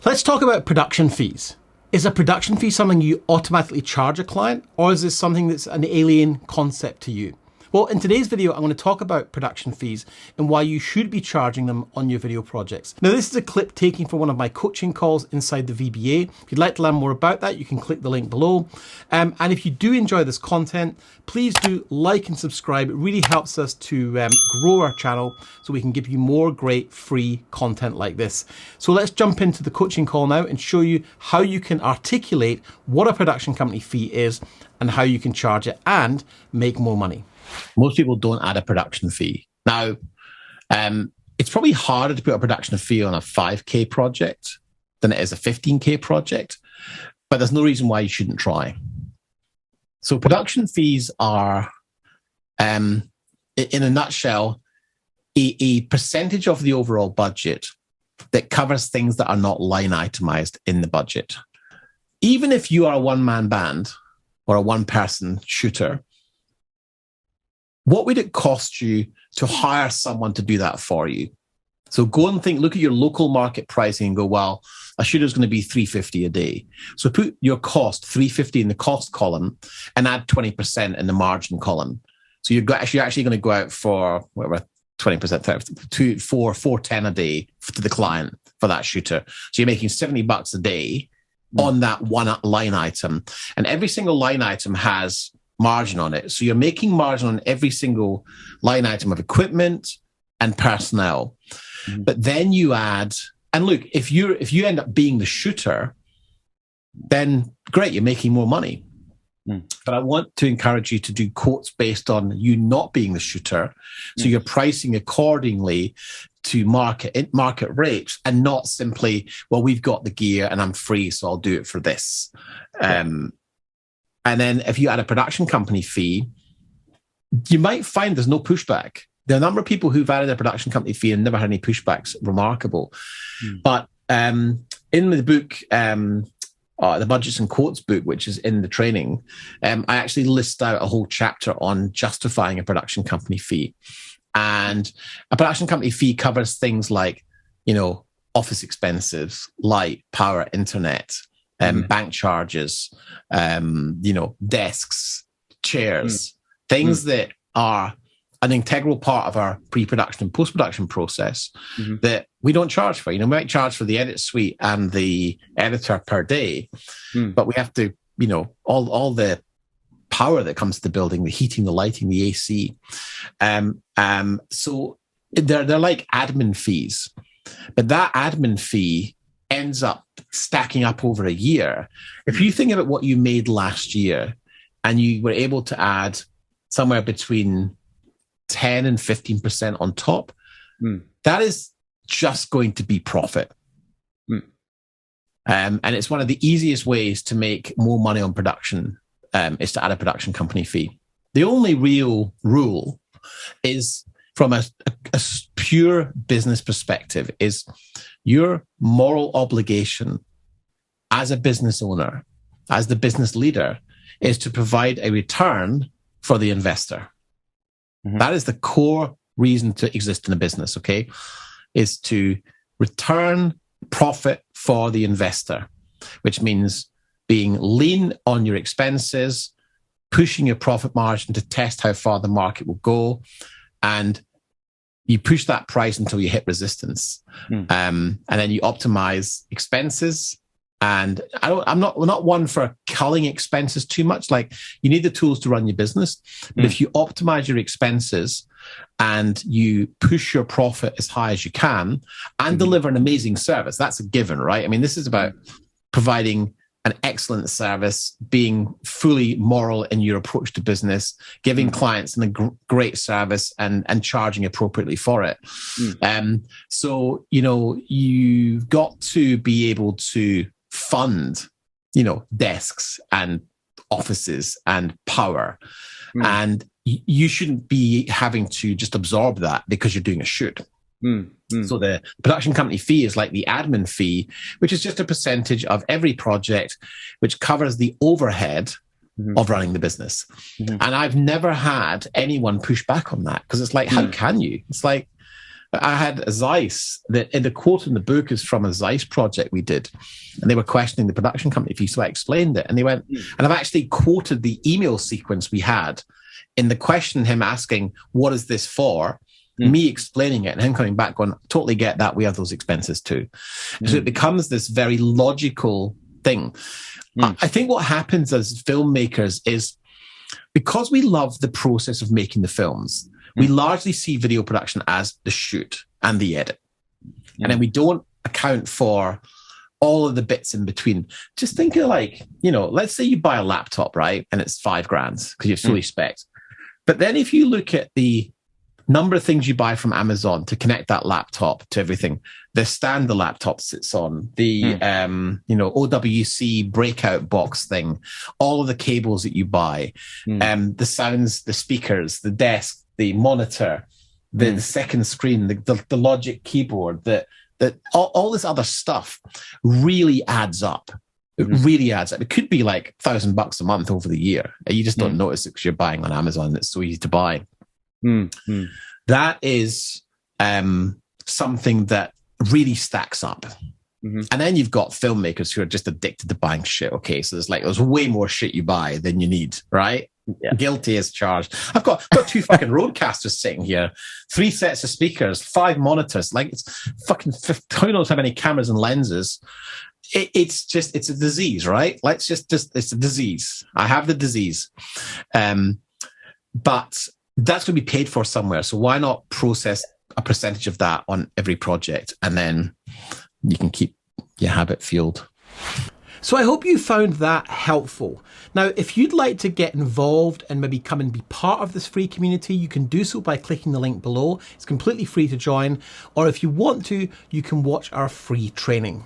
Let's talk about production fees. Is a production fee something you automatically charge a client, or is this something that's an alien concept to you? Well, in today's video, I'm going to talk about production fees and why you should be charging them on your video projects. Now, this is a clip taken from one of my coaching calls inside the VBA. If you'd like to learn more about that, you can click the link below. And if you do enjoy this content, please do like and subscribe. It really helps us to grow our channel so we can give you more great free content like this. So let's jump into the coaching call now and show you how you can articulate what a production company fee is and how you can charge it and make more money. Most people don't add a production fee. Now, it's probably harder to put a production fee on a 5K project than it is a 15K project, but there's no reason why you shouldn't try. So production fees are, in a nutshell, a percentage of the overall budget that covers things that are not line itemized in the budget. Even if you are a one-man band or a one-person shooter, what would it cost you to hire someone to do that for you? So go and look at your local market pricing and go, well, a shooter's going to be $350 a day. So put your cost, $350 in the cost column and add 20% in the margin column. So you're actually going to go out for whatever, 20%, $410 a day to the client for that shooter. So you're making $70 a day on that one line item. And every single line item has margin on it. So you're making margin on every single line item of equipment and personnel. Mm-hmm. But then you add, and look, if you end up being the shooter, then great, you're making more money. But I want to encourage you to do quotes based on you not being the shooter. So you're pricing accordingly to market rates and not simply, well, we've got the gear and I'm free, so I'll do it for this. And then if you add a production company fee, you might find there's no pushback. There are a number of people who've added a production company fee and never had any pushbacks. Remarkable. But in the book, the Budgets and Quotes book, which is in the training, I actually list out a whole chapter on justifying a production company fee. And a production company fee covers things like, office expenses, light, power, internet, bank charges, desks, chairs, things that are an integral part of our pre-production and post-production process that we don't charge for. We might charge for the edit suite and the editor per day, but we have to, all the power that comes to the building, the heating, the lighting, the AC. So they're like admin fees, but that admin fee ends up stacking up over a year. If you think about what you made last year and you were able to add somewhere between 10 and 15% on top, that is just going to be profit. And it's one of the easiest ways to make more money on production is to add a production company fee. The only real rule is from a pure business perspective is your moral obligation as a business owner, as the business leader, is to provide a return for the investor. That is the core reason to exist in a business, okay? Is to return profit for the investor, which means being lean on your expenses, pushing your profit margin to test how far the market will go, and you push that price until you hit resistance. And then you optimize expenses. And we're not one for culling expenses too much. Like, you need the tools to run your business. But if you optimize your expenses and you push your profit as high as you can and deliver an amazing service, that's a given, right? I mean, this is about providing an excellent service, being fully moral in your approach to business, giving clients a great service and charging appropriately for it. So, you've got to be able to fund, desks and offices and power. And you shouldn't be having to just absorb that because you're doing a shoot. So the production company fee is like the admin fee, which is just a percentage of every project, which covers the overhead of running the business. And I've never had anyone push back on that because it's like, how can you? It's like, I had a Zeiss, the quote in the book is from a Zeiss project we did. And they were questioning the production company fee. So I explained it. And they went, and I've actually quoted the email sequence we had in the question, him asking, what is this for? Me explaining it and him coming back going, totally get that. We have those expenses too. So it becomes this very logical thing. I think what happens as filmmakers is because we love the process of making the films, we largely see video production as the shoot and the edit. And then we don't account for all of the bits in between. Just think of like, you know, let's say you buy a laptop, right? And it's $5,000 because you're fully spec'd. But then if you look at the number of things you buy from Amazon to connect that laptop to everything, the stand the laptop sits on, the you know, OWC breakout box thing, all of the cables that you buy, the sounds, the speakers, the desk, the monitor, the second screen, the Logic keyboard, that all this other stuff really adds up. It really adds up. It could be like $1,000 a month over the year. You just don't notice it because you're buying on Amazon. It's so easy to buy. That is something that really stacks up. And then you've got filmmakers who are just addicted to buying shit. Okay, so there's way more shit you buy than you need, right? Yeah. Guilty as charged. I've got 2 fucking Roadcasters sitting here, 3 sets of speakers, 5 monitors. Like it's fucking who knows how many cameras and lenses. It's a disease, right? It's a disease. I have the disease, but that's going to be paid for somewhere. So why not process a percentage of that on every project, and then you can keep your habit fueled. So I hope you found that helpful. Now, if you'd like to get involved and maybe come and be part of this free community, you can do so by clicking the link below. It's completely free to join. Or if you want to, you can watch our free training.